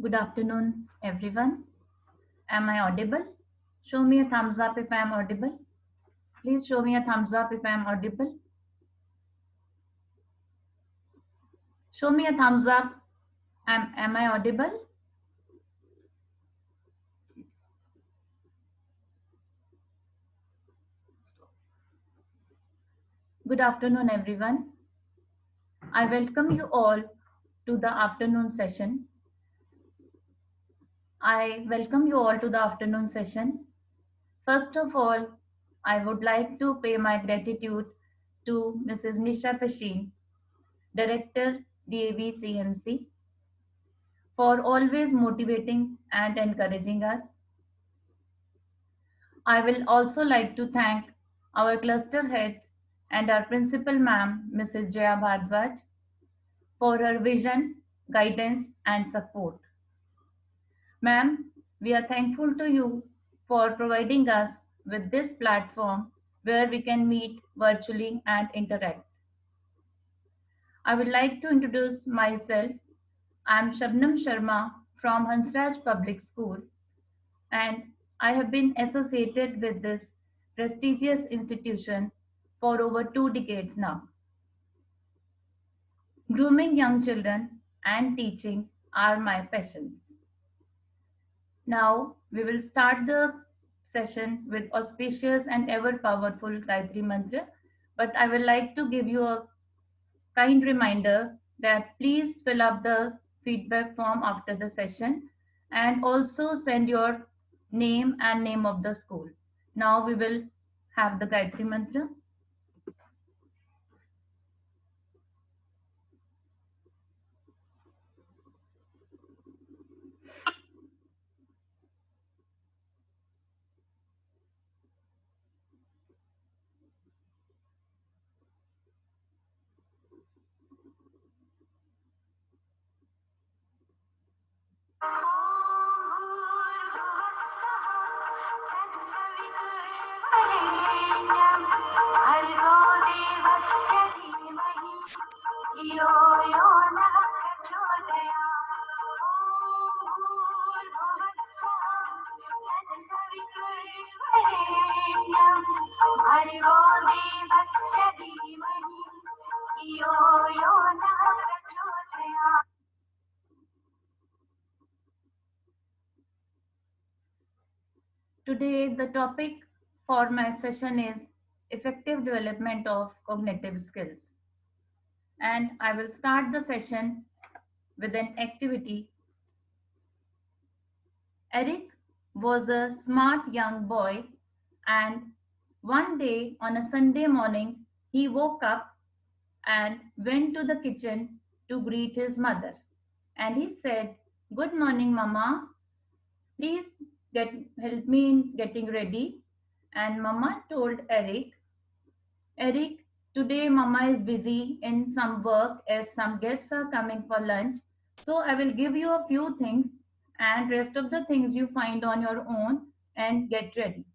Good afternoon, everyone. Am I audible? Show me a thumbs up if I am audible. Please show me a thumbs up if I am audible. Show me a thumbs up. Am I audible? Good afternoon, everyone. I welcome you all to the afternoon session. First of all, I would like to pay my gratitude to Mrs. Nisha Pashin, Director, DAV CMC, for always motivating and encouraging us. I will also like to thank our cluster head and our principal ma'am, Mrs. Jaya Bhardwaj, for her vision, guidance, and support. Ma'am, we are thankful to you for providing us with this platform where we can meet virtually and interact. I would like to introduce myself. I am Shabnam Sharma from Hansraj Public School, and I have been associated with this prestigious institution for over 2 decades now. Grooming young children and teaching are my passions. Now we will start the session with auspicious and ever powerful Gayatri Mantra, but I would like to give you a kind reminder that please fill up the feedback form after the session and also send your name and name of the school. Now we will have the Gayatri Mantra. Today, the topic for my session is effective development of cognitive skills. And I will start the session with an activity. Eric was a smart young boy, and one day on a Sunday morning, he woke up and went to the kitchen to greet his mother. And he said, "Good morning, Mama. Please help me in getting ready." And Mama told Eric, "Eric, today Mama is busy in some work as some guests are coming for lunch. So I will give you a few things and rest of the things you find on your own and get ready."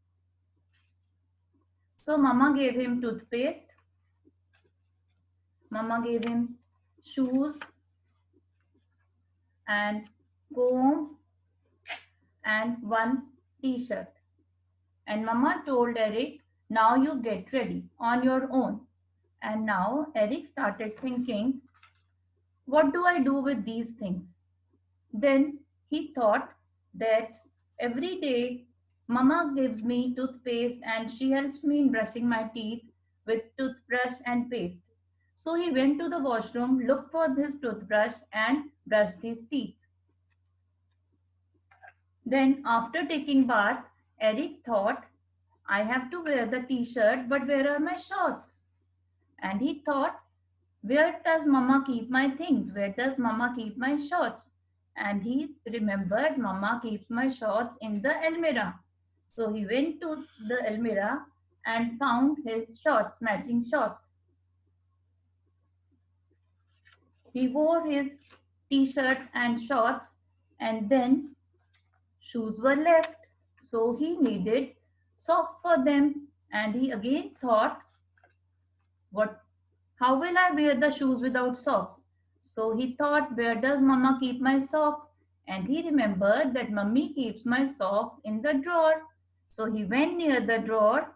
So Mama gave him toothpaste. Mama gave him shoes and comb and one t-shirt. And Mama told Eric, "Now you get ready on your own." And now Eric started thinking, what do I do with these things? Then he thought that every day Mama gives me toothpaste and she helps me in brushing my teeth with toothbrush and paste. So he went to the washroom, looked for his toothbrush and brushed his teeth. Then after taking bath, Eric thought, I have to wear the t-shirt, but where are my shorts? And he thought, where does Mama keep my things? Where does Mama keep my shorts? And he remembered Mama keeps my shorts in the almirah. So he went to the almirah and found his shorts, matching shorts. He wore his t-shirt and shorts, and then shoes were left. So he needed socks for them. And he again thought, how will I wear the shoes without socks? So he thought, where does Mama keep my socks? And he remembered that mummy keeps my socks in the drawer. So he went near the drawer,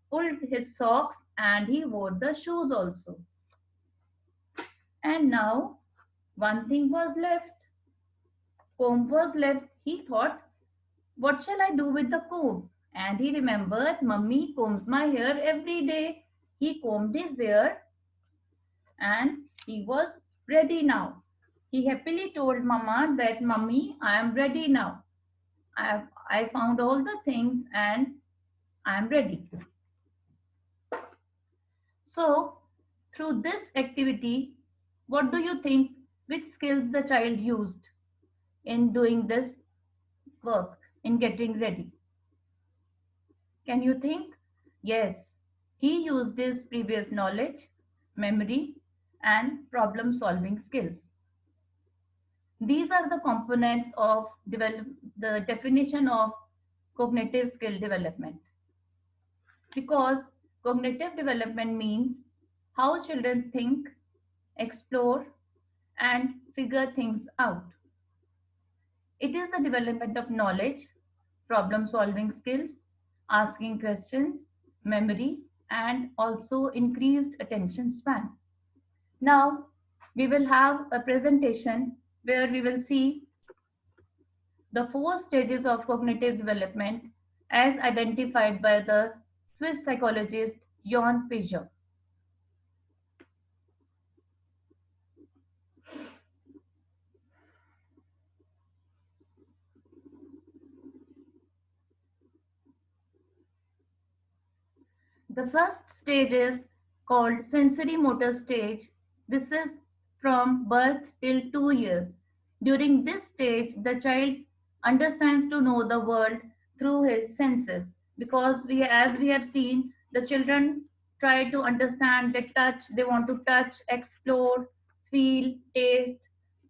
pulled his socks, and he wore the shoes also. And now one thing was left. Comb was left. He thought, what shall I do with the comb? And he remembered, mummy combs my hair every day. He combed his hair and he was ready now. He happily told Mama that, Mummy, I am ready now. I found all the things and I am ready. So, through this activity, what do you think? Which skills the child used in doing this work, in getting ready? Can you think? Yes, he used his previous knowledge, memory, and problem solving skills. These are the components of the definition of cognitive skill development. Because cognitive development means how children think, explore, and figure things out. It is the development of knowledge, problem solving skills, asking questions, memory, and also increased attention span. Now, we will have a presentation where we will see the four stages of cognitive development as identified by the Swiss psychologist Jan Piaget. The first stage is called sensory motor stage. This is from birth till 2 years. During this stage, the child understands to know the world through his senses because as we have seen, the children try to understand, they touch, they want to touch, explore, feel, taste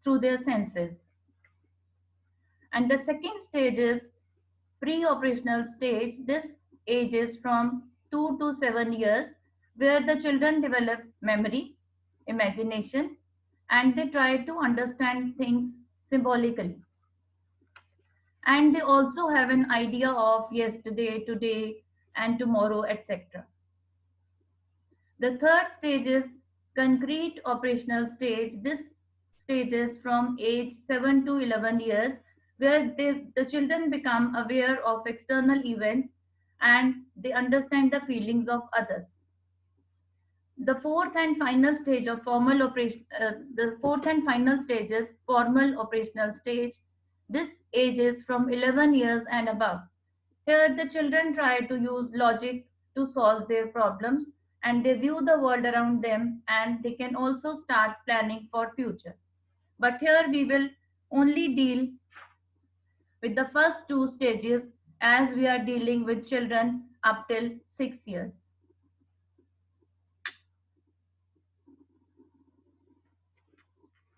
through their senses. And the second stage is pre-operational stage. This age is from 2 to 7 years, where the children develop memory, imagination, and they try to understand things symbolically. And they also have an idea of yesterday, today, and tomorrow, etc. The third stage is concrete operational stage. This stage is from age 7 to 11 years, where the children become aware of external events and they understand the feelings of others. The fourth and final stage of formal operation, the fourth and final stage is formal operational stage. This age is from 11 years and above. Here, the children try to use logic to solve their problems and they view the world around them and they can also start planning for future. But here we will only deal with the first two stages as we are dealing with children up till 6 years.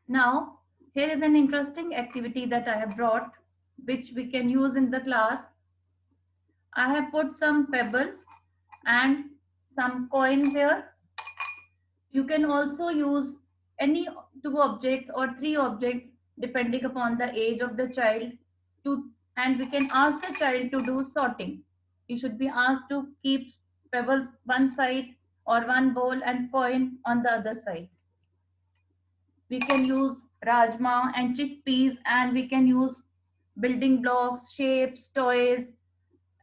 Now, here is an interesting activity that I have brought which we can use in the class. I have put some pebbles and some coins here. You can also use any two objects or three objects depending upon the age of the child to, and we can ask the child to do sorting. He should be asked to keep pebbles one side or one bowl and coin on the other side. We can use rajma and chickpeas and we can use building blocks, shapes, toys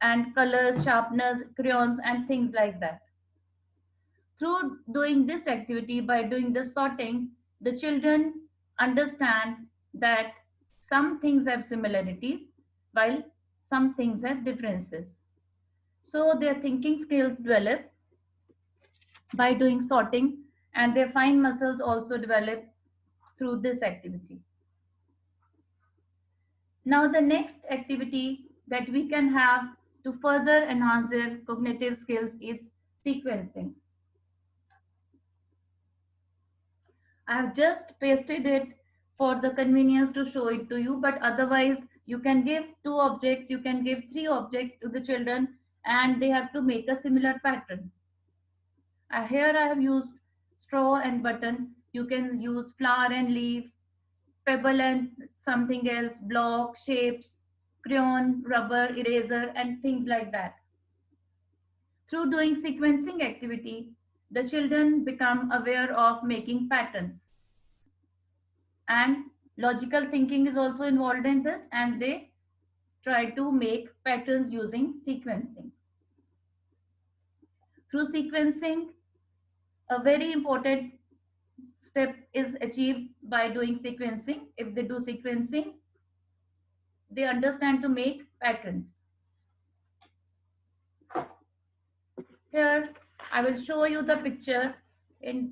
and colors, sharpeners, crayons and things like that. Through doing this activity, by doing the sorting, the children understand that some things have similarities while some things have differences. So their thinking skills develop by doing sorting and their fine muscles also develop through this activity. Now the next activity that we can have to further enhance their cognitive skills is sequencing. I have just pasted it for the convenience to show it to you, but otherwise you can give two objects, you can give three objects to the children and they have to make a similar pattern. Here I have used straw and button. You can use flower and leaf, pebble and something else, block, shapes, crayon, rubber, eraser, and things like that. Through doing sequencing activity, the children become aware of making patterns. And logical thinking is also involved in this, and they try to make patterns using sequencing. Through sequencing, a very important step is achieved by doing sequencing. If they do sequencing, they understand to make patterns. Here, I will show you the picture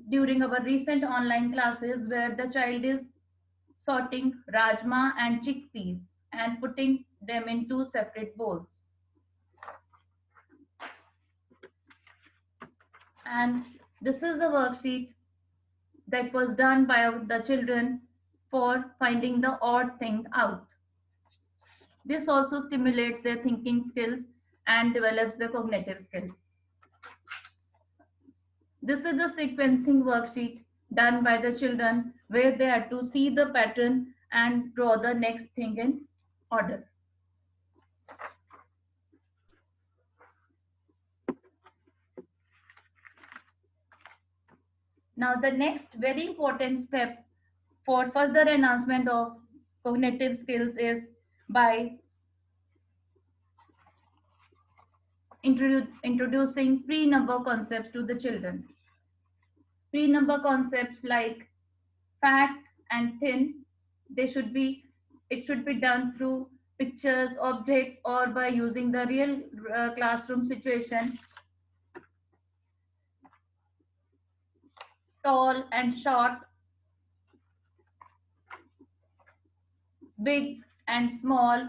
during our recent online classes where the child is sorting rajma and chickpeas and putting them in two separate bowls. And this is the worksheet that was done by the children for finding the odd thing out. This also stimulates their thinking skills and develops the cognitive skills. This is the sequencing worksheet done by the children where they had to see the pattern and draw the next thing in order. Now the next very important step for further enhancement of cognitive skills is by introducing pre-number concepts to the children. Pre-number concepts like fat and thin, it should be done through pictures, objects, or by using the real classroom situation. Tall and short, big and small,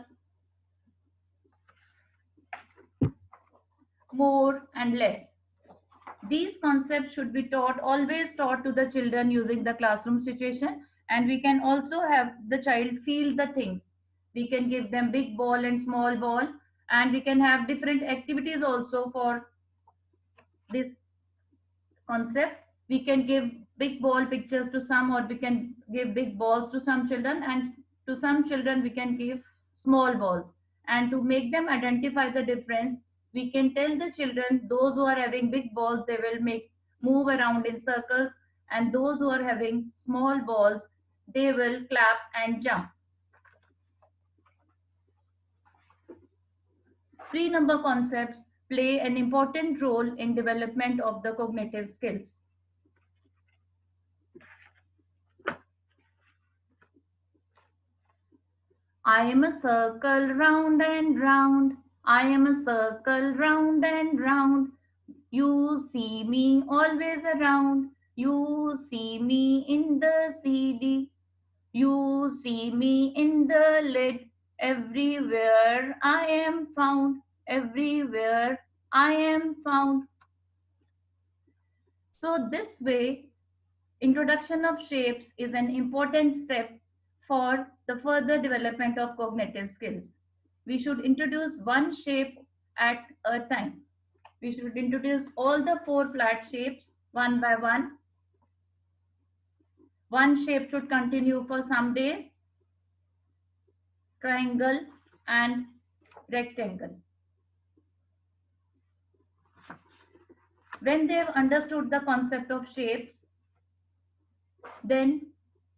more and less. These concepts should be always taught to the children using the classroom situation, and we can also have the child feel the things. We can give them big ball and small ball, and we can have different activities also for this concept. We can give big ball pictures to some, or we can give big balls to some children, and to some children we can give small balls. And to make them identify the difference, we can tell the children, those who are having big balls, they will move around in circles, and those who are having small balls, they will clap and jump. Pre-number concepts play an important role in development of the cognitive skills. I am a circle round and round. I am a circle round and round. You see me always around. You see me in the CD. You see me in the lid. Everywhere I am found. Everywhere I am found. So this way, introduction of shapes is an important step for the further development of cognitive skills. We should introduce one shape at a time. We should introduce all the 4 flat shapes one by one. One shape should continue for some days: triangle and rectangle. When they have understood the concept of shapes, then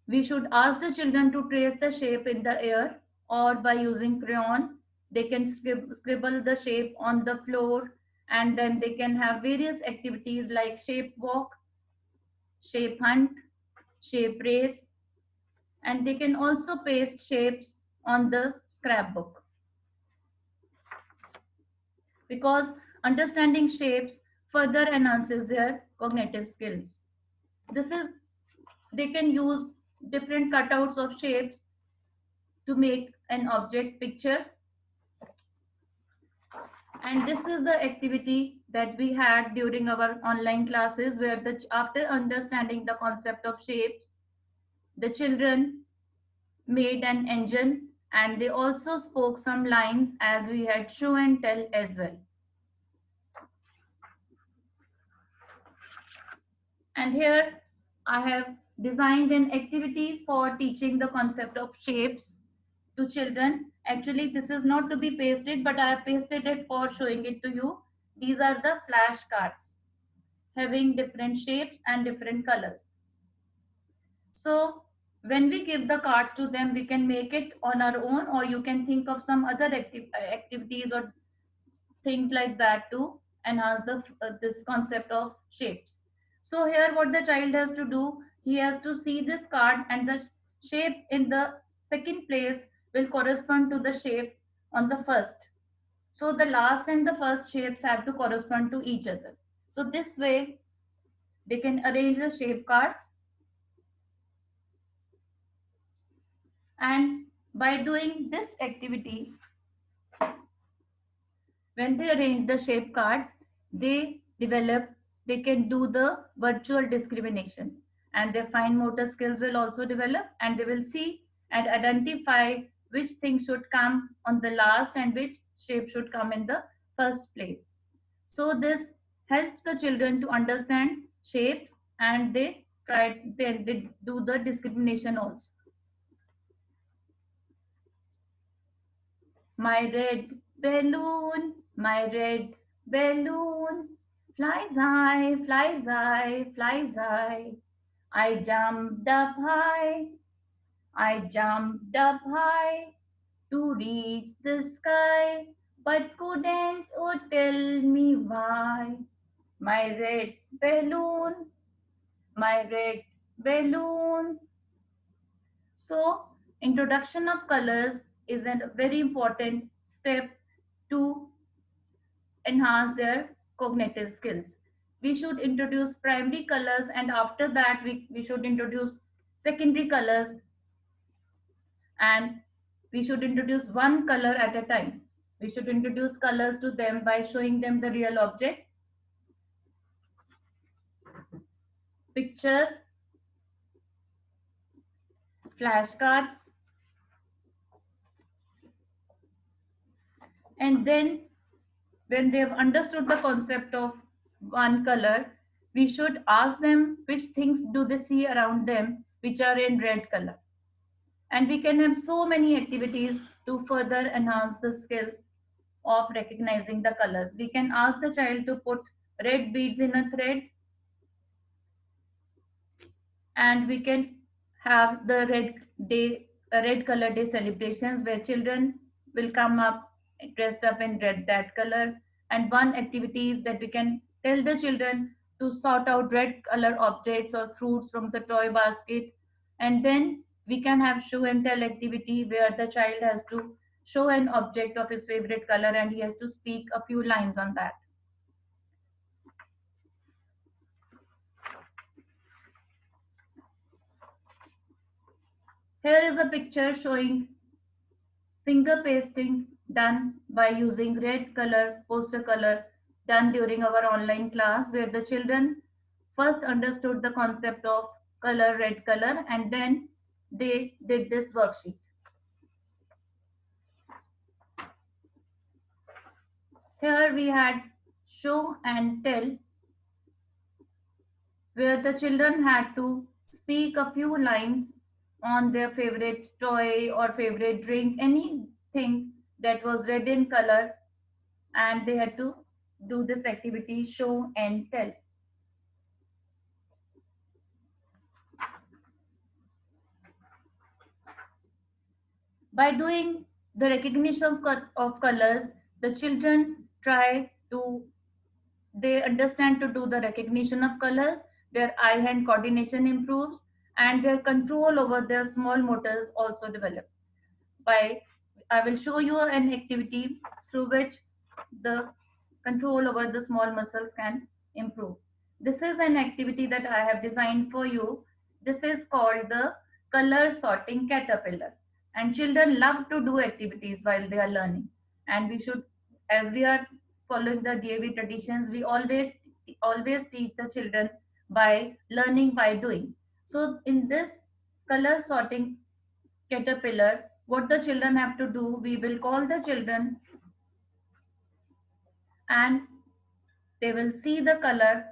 we should ask the children to trace the shape in the air, or by using crayon, they can scribble the shape on the floor, and then they can have various activities like shape walk, shape hunt, shape race, and they can also paste shapes on the scrapbook. Because understanding shapes further enhances their cognitive skills. They can use different cutouts of shapes to make an object picture. And this is the activity that we had during our online classes, where after understanding the concept of shapes, the children made an engine, and they also spoke some lines, as we had show and tell as well. And here I have designed an activity for teaching the concept of shapes to children. Actually, this is not to be pasted, but I have pasted it for showing it to you. These are the flashcards having different shapes and different colors. So when we give the cards to them, we can make it on our own, or you can think of some other activities or things like that to enhance this concept of shapes. So here what the child has to do, he has to see this card, and the shape in the second place will correspond to the shape on the first. So the last and the first shapes have to correspond to each other. So this way they can arrange the shape cards, and by doing this activity, when they arrange the shape cards, they develop, they can do the virtual discrimination, and their fine motor skills will also develop, and they will see and identify which thing should come on the last and which shape should come in the first place. So this helps the children to understand shapes, and they do the discrimination also. My red my red balloon, flies high, flies high. I jumped up high, I jumped up high to reach the sky, but couldn't tell me why. My red balloon, my red balloon. So, introduction of colors is a very important step to enhance their cognitive skills. We should introduce primary colors, and after that we should introduce secondary colors, and we should introduce one color at a time. We should introduce colors to them by showing them the real objects, pictures, flashcards, and then when they have understood the concept of one color, we should ask them which things do they see around them which are in red color. And we can have so many activities to further enhance the skills of recognizing the colors. We can ask the child to put red beads in a thread, and we can have the red color day celebrations where children will come up dressed up in red that color. And one activity is that we can tell the children to sort out red color objects or fruits from the toy basket, and then we can have show and tell activity where the child has to show an object of his favorite color, and he has to speak a few lines on that. Here is a picture showing finger pasting done by using red color poster color, done during our online class, where the children first understood the concept of color, red color, and then they did this worksheet. Here we had show and tell, where the children had to speak a few lines on their favorite toy or favorite drink, anything that was red in color, and they had to do this activity, show and tell. By doing the recognition of colors, the children try to, they understand to do the recognition of colors, their eye-hand coordination improves, and their control over their small motors also develop. By, I will show you an activity through which the control over the small muscles can improve. This is an activity that I have designed for you. This is called the color sorting caterpillar. And children love to do activities while they are learning. And we should, as we are following the DAV traditions, we always teach the children by learning by doing. So in this color sorting caterpillar, what the children have to do, we will call the children, and they will see the color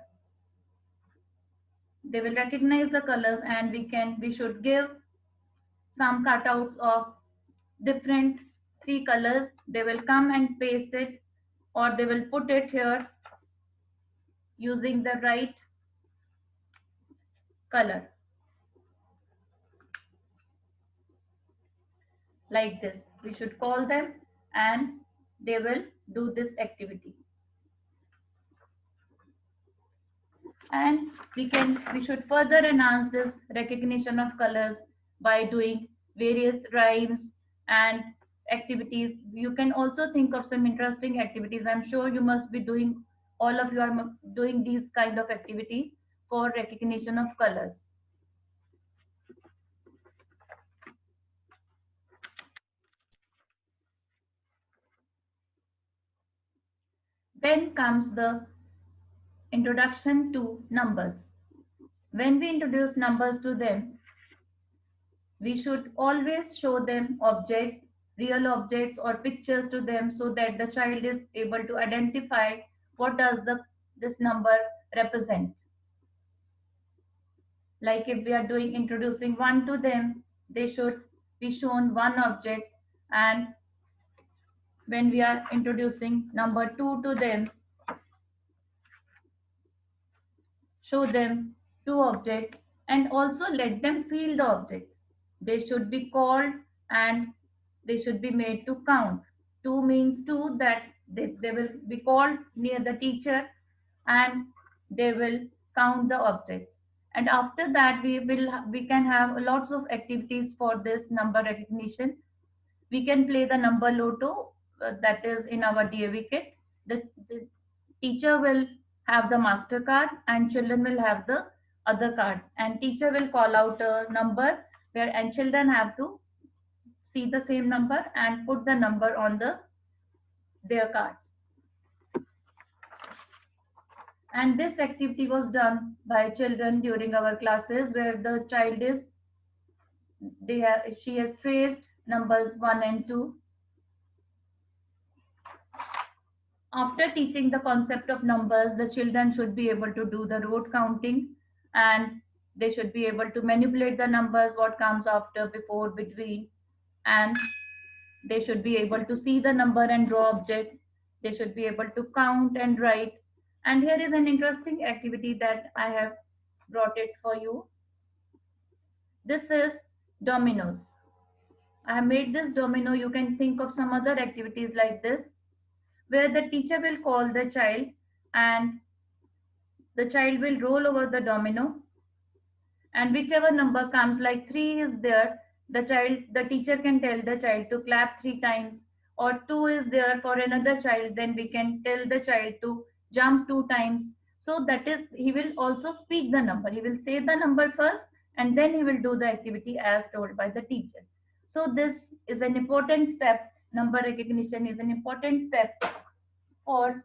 They will recognize the colors, and we should give some cutouts of different three colors. They will come and paste it, or they will put it here using the right color, like this. We should call them, and they will do this activity. And we should further enhance this recognition of colors by doing various rhymes and activities. You can also think of some interesting activities. I'm sure you must be doing, all of you are doing these kind of activities for recognition of colors. Then comes the introduction to numbers. When we introduce numbers to them, we should always show them objects, real objects or pictures to them, so that the child is able to identify what does this number represent. Like if we are doing introducing 1 to them, they should be shown one object, and when we are introducing number 2 to them, show them two objects, and also let them feel the objects. They should be called, and they should be made to count. Two means two, that they will be called near the teacher, and they will count the objects. And after that, we can have lots of activities for this number recognition. We can play the number lotto, that is in our DAV kit. The teacher will have the master card, and children will have the other cards, and teacher will call out a number where, and children have to see the same number and put the number on their cards. And this activity was done by children during our classes, where the child is, she has traced numbers 1 and 2. After teaching the concept of numbers, the children should be able to do the rote counting, and they should be able to manipulate the numbers, what comes after, before, between, and they should be able to see the number and draw objects. They should be able to count and write. And here is an interesting activity that I have brought it for you. This is dominoes. I have made this domino. You can think of some other activities like this, where the teacher will call the child, and the child will roll over the domino, and whichever number comes, like 3 is there, the teacher can tell the child to clap 3 times, or 2 is there for another child, then we can tell the child to jump 2 times. So that is, he will also speak the number. He will say the number first, and then he will do the activity as told by the teacher. So this is an important step. Number recognition is an important step for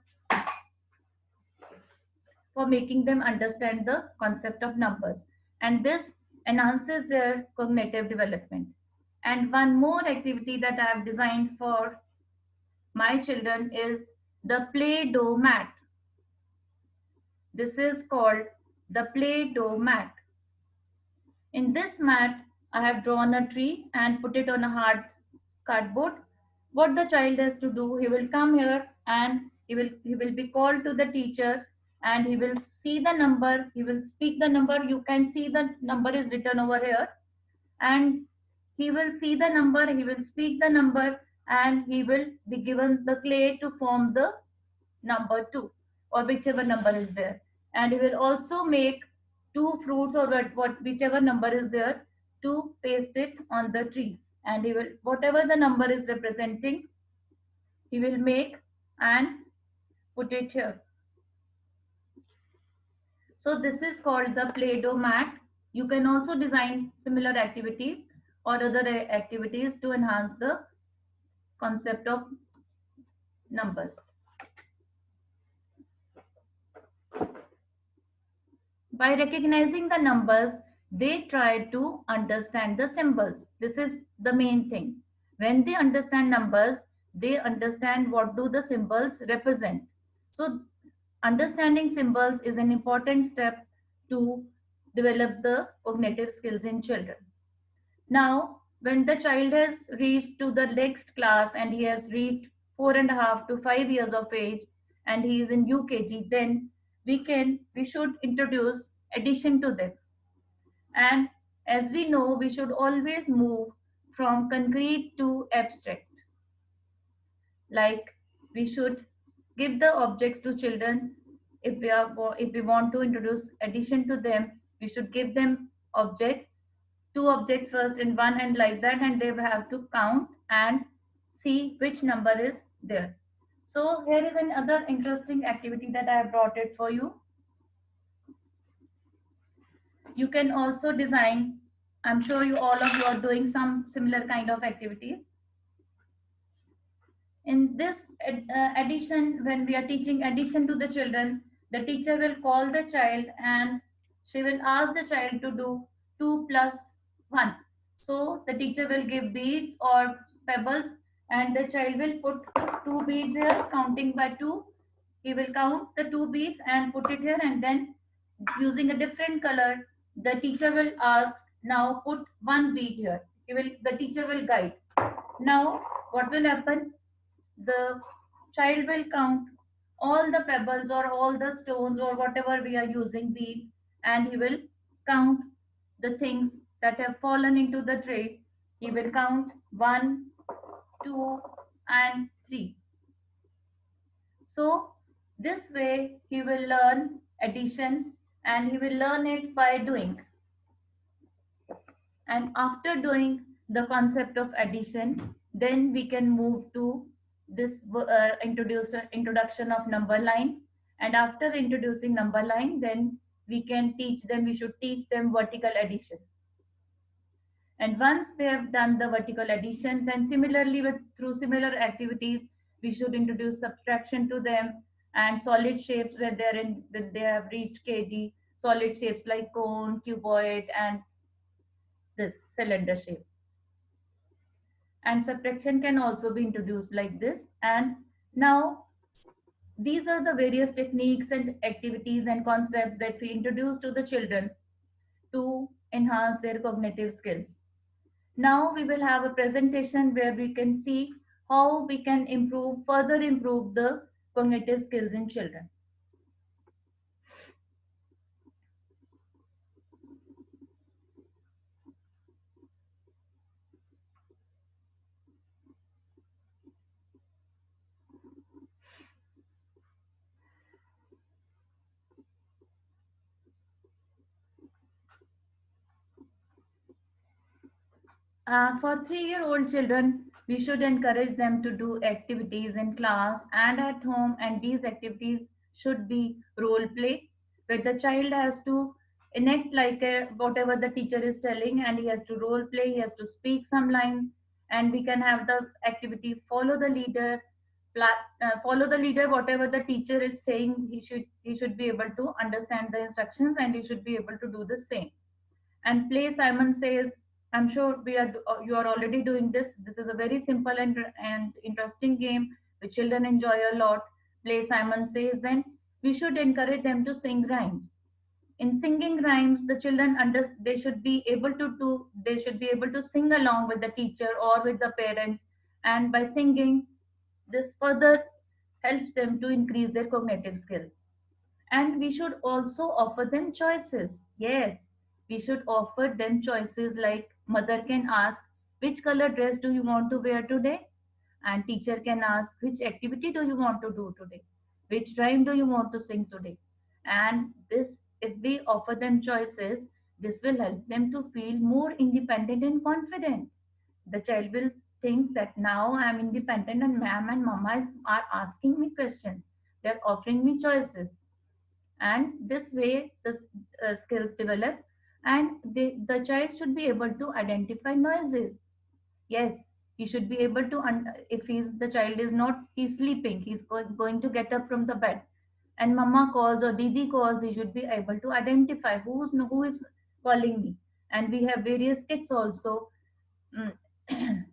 making them understand the concept of numbers, and this enhances their cognitive development. And one more activity that I have designed for my children is the Play-Doh mat. This is called the Play-Doh mat. In this mat, I have drawn a tree and put it on a hard cardboard. What the child has to do, he will come here, and he will be called to the teacher, and he will see the number, he will speak the number. You can see the number is written over here, and he will see the number, he will speak the number, and he will be given the clay to form the number 2, or whichever number is there. And he will also make 2 fruits, or whichever number is there, to paste it on the tree. And he will, whatever the number is representing, he will make and put it here. So this is called the Play-Doh mat. You can also design similar activities or other activities to enhance the concept of numbers. By recognizing the numbers, they try to understand the symbols. This is the main thing. When they understand numbers, they understand what do the symbols represent. So understanding symbols is an important step to develop the cognitive skills in children. Now, when the child has reached to the next class and he has reached 4.5 to 5 years of age and he is in UKG, then we should introduce addition to them. And as we know, we should always move from concrete to abstract. Like we should give the objects to children. If we want to introduce addition to them, we should give them objects, two objects first in one and like that, and they have to count and see which number is there. So here is another interesting activity that I have brought it for you. You can also design, I'm sure you all of you are doing some similar kind of activities. In this addition, when we are teaching addition to the children, the teacher will call the child and she will ask the child to do 2 plus 1. So the teacher will give beads or pebbles and the child will put two beads here, counting by 2. He will count the two beads and put it here, and then using a different color, the teacher will ask, now put one bead here. The teacher will guide. Now what will happen? The child will count all the pebbles or all the stones or whatever we are using beads, and he will count the things that have fallen into the tray. He will count 1, 2 and 3. So this way he will learn addition, and he will learn it by doing. And after doing the concept of addition, then we can move to this introduction of number line. And after introducing number line, then we should teach them vertical addition. And once they have done the vertical addition, then similarly through similar activities, we should introduce subtraction to them, and solid shapes when they have reached KG, solid shapes like cone, cuboid, and this cylinder shape. And subtraction can also be introduced like this. And now these are the various techniques and activities and concepts that we introduce to the children to enhance their cognitive skills. Now we will have a presentation where we can see how we can further improve the cognitive skills in children. For 3-year-old children, we should encourage them to do activities in class and at home, and these activities should be role play, where the child has to enact whatever the teacher is telling, and he has to role play, he has to speak some lines, and we can have the activity follow the leader. Follow the leader, whatever the teacher is saying, he should be able to understand the instructions and he should be able to do the same. And play Simon Says, I'm sure you are already doing this. This is a very simple and interesting game which children enjoy a lot. Play Simon Says. Then we should encourage them to sing rhymes. In singing rhymes, the children they should be able to sing along with the teacher or with the parents, and by singing, this further helps them to increase their cognitive skills. And we should also offer them choices. Yes, we should offer them choices, like mother can ask, which color dress do you want to wear today? And teacher can ask, which activity do you want to do today? Which rhyme do you want to sing today? And this, if we offer them choices, this will help them to feel more independent and confident. The child will think that now I am independent and ma'am and mama are asking me questions. They're offering me choices, and this way the skills develop. And the child should be able to identify noises. Yes, he should be able to if the child is not, he's sleeping, he's going to get up from the bed, and mama calls or didi calls, he should be able to identify who is calling me. And we have various kits also, mm,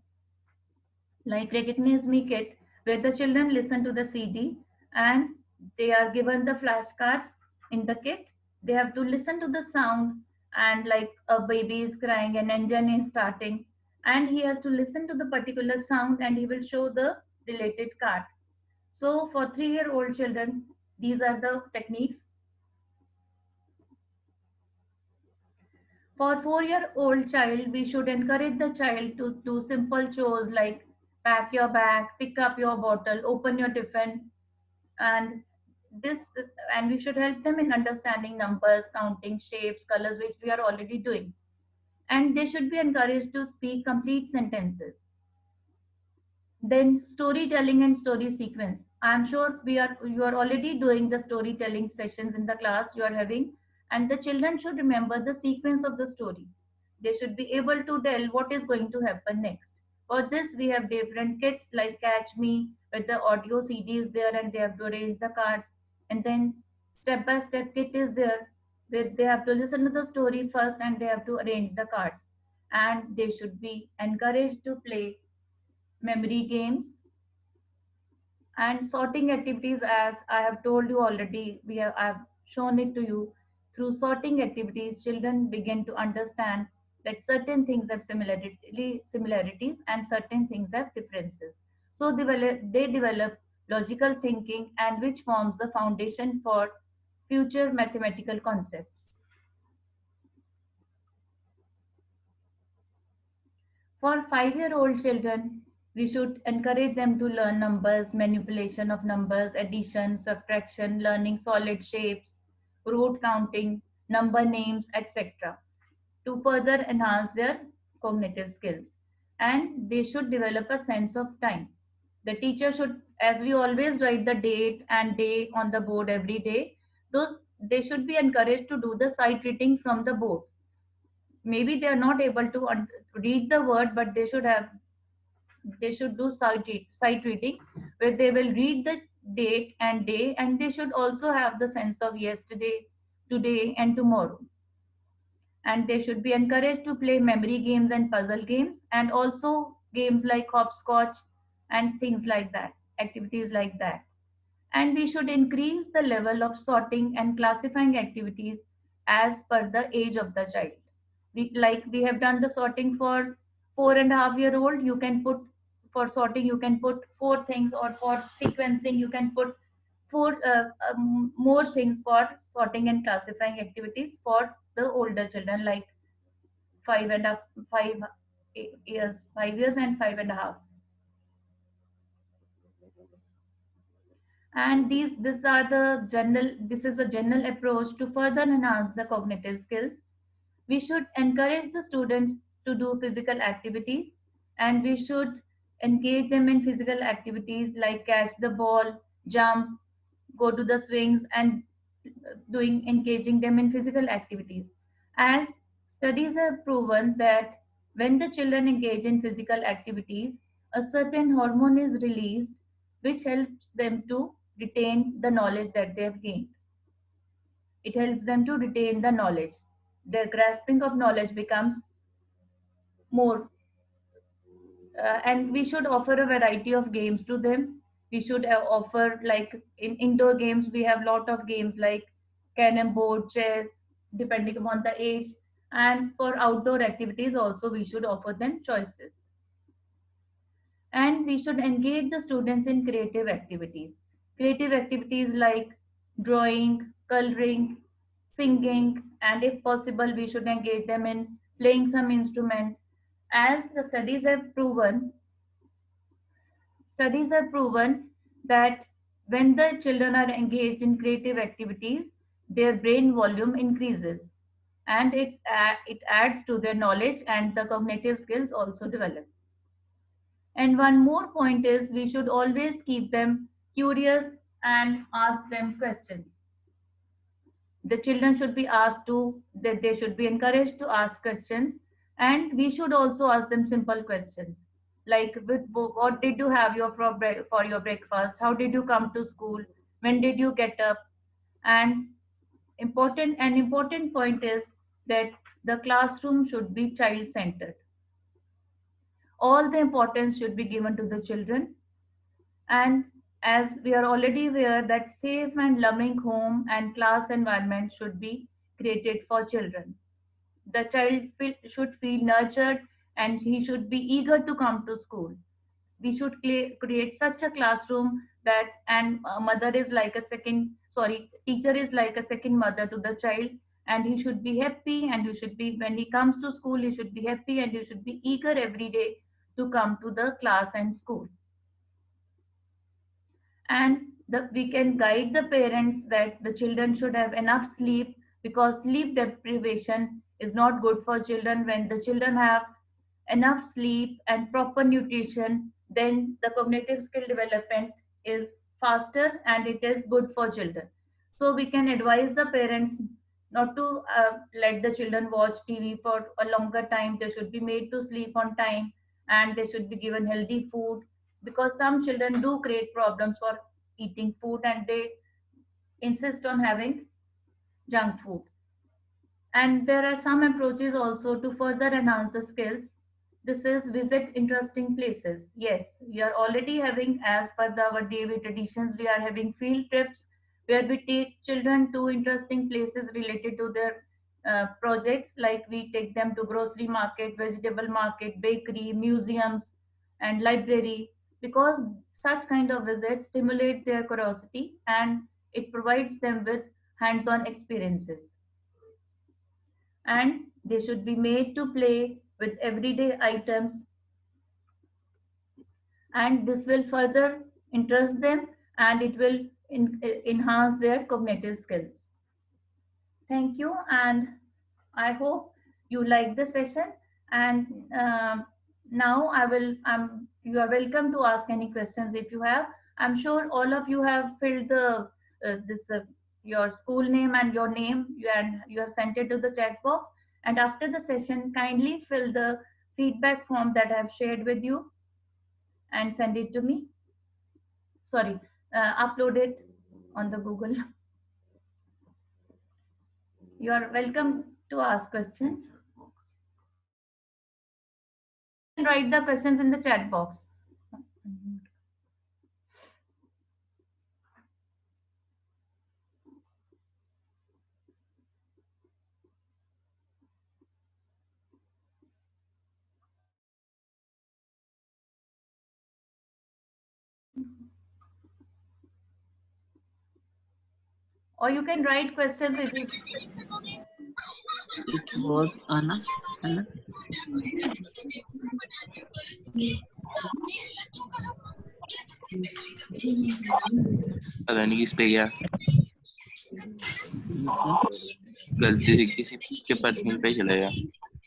like Recognize Me kit, where the children listen to the CD and they are given the flashcards in the kit. They have to listen to the sound and like a baby is crying, an engine is starting, and he has to listen to the particular sound and he will show the related card. So for 3-year-old children, these are the techniques. For 4-year-old child, we should encourage the child to do simple chores like pack your bag, pick up your bottle, open your tiffin, and this and we should help them in understanding numbers, counting, shapes, colors, which we are already doing. And they should be encouraged to speak complete sentences. Then storytelling and story sequence. I am sure you are already doing the storytelling sessions in the class you are having, and the children should remember the sequence of the story. They should be able to tell what is going to happen next. For this, we have different kits like Catch Me with the audio CDs there, and they have to arrange the cards. And then step by step kit is there with they have to listen to the story first and they have to arrange the cards. And they should be encouraged to play memory games and sorting activities. As I have told you already, I've shown it to you. Through sorting activities, children begin to understand that certain things have similarities and certain things have differences. So they develop logical thinking, and which forms the foundation for future mathematical concepts. For 5-year-old children, we should encourage them to learn numbers, manipulation of numbers, addition, subtraction, learning solid shapes, root counting, number names, etc., to further enhance their cognitive skills. And they should develop a sense of time. The teacher should, as we always write the date and day on the board every day, those they should be encouraged to do the sight reading from the board. Maybe they are not able to read the word, but they should do sight reading where they will read the date and day, and they should also have the sense of yesterday, today, and tomorrow. And they should be encouraged to play memory games and puzzle games, and also games like hopscotch and things like that, activities like that. And we should increase the level of sorting and classifying activities as per the age of the child. We have done the sorting for 4.5-year-old. You can put for sorting, you can put four things, or for sequencing, you can put four more things for sorting and classifying activities for the older children, like 5 years, 5 years and 5.5. And these are the general this is a general approach to further enhance the cognitive skills. We should encourage the students to do physical activities, and we should engage them in physical activities like catch the ball, jump, go to the swings, and doing engaging them in physical activities. As studies have proven that when the children engage in physical activities, a certain hormone is released which helps them to retain the knowledge that they have gained. It helps them to retain the knowledge. Their grasping of knowledge becomes more. And we should offer a variety of games to them. We should offer, like in indoor games, we have lot of games like carom board, chess, depending upon the age. And for outdoor activities also, we should offer them choices. And we should engage the students in creative activities. Creative activities like drawing, coloring, singing, and if possible, we should engage them in playing some instrument. As the studies have proven that when the children are engaged in creative activities, their brain volume increases, and it adds to their knowledge, and the cognitive skills also develop. And one more point is we should always keep them curious and ask them questions. The children should be asked to that they should be encouraged to ask questions, and we should also ask them simple questions like what did you have for your breakfast, how did you come to school, when did you get up. And an important point is that the classroom should be child centered. All the importance should be given to the children. And as we are already aware that safe and loving home and class environment should be created for children. The child should feel nurtured and he should be eager to come to school. We should create such a classroom that, and mother is like a second, sorry, teacher is like a second mother to the child, and he should be happy, and he should be, when he comes to school, he should be happy and he should be eager every day to come to the class and school. And we can guide the parents that the children should have enough sleep, because sleep deprivation is not good for children. When the children have enough sleep and proper nutrition, then the cognitive skill development is faster and it is good for children. So we can advise the parents not to let the children watch TV for a longer time. They should be made to sleep on time, and they should be given healthy food, because some children do create problems for eating food and they insist on having junk food. And there are some approaches also to further enhance the skills. This is visit interesting places. Yes, we are already having, as per our daily traditions, we are having field trips where we take children to interesting places related to their projects. Like we take them to grocery market, vegetable market, bakery, museums, and library, because such kind of visits stimulate their curiosity and it provides them with hands-on experiences. And they should be made to play with everyday items, and this will further interest them and it will enhance their cognitive skills. Thank you, and I hope you like the session. And now you are welcome to ask any questions if you have. I'm sure all of you have filled the this your school name and your name, and you have sent it to the chat box. And after the session, kindly fill the feedback form that I have shared with you and send it to me. Sorry, upload it on the Google. You are welcome to ask questions. You can write the questions in the chat box. Or you can write questions if you. It was Anna. Anna. पता नहीं किस पे गया, गलती से किसी के personal पे चला गया.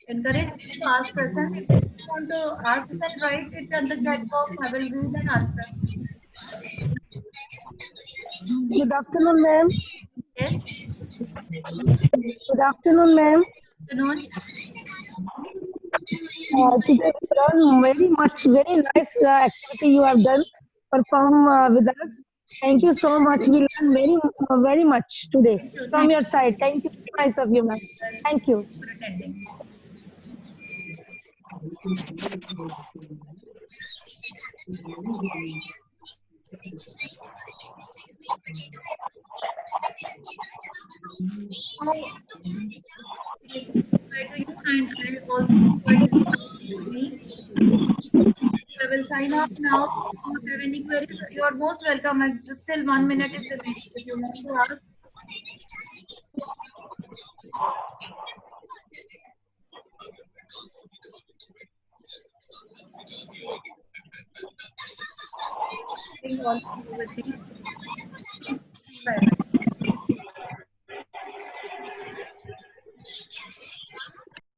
Encourage to ask questions. If you want to ask, you can write it in the chat box. I will read and answer. Good afternoon, ma'am. Yes. Good afternoon, ma'am. Afternoon. Today we learned very much, very nice activity you have done, perform with us. Thank you so much. We learned very much today from your side. Thank you. Nice of you, ma'am. Thank you. For attending. And I also me. I will sign off now. If you have any queries, you are most welcome. And still 1 minute is remaining if you want to ask. I think all with me. Bye.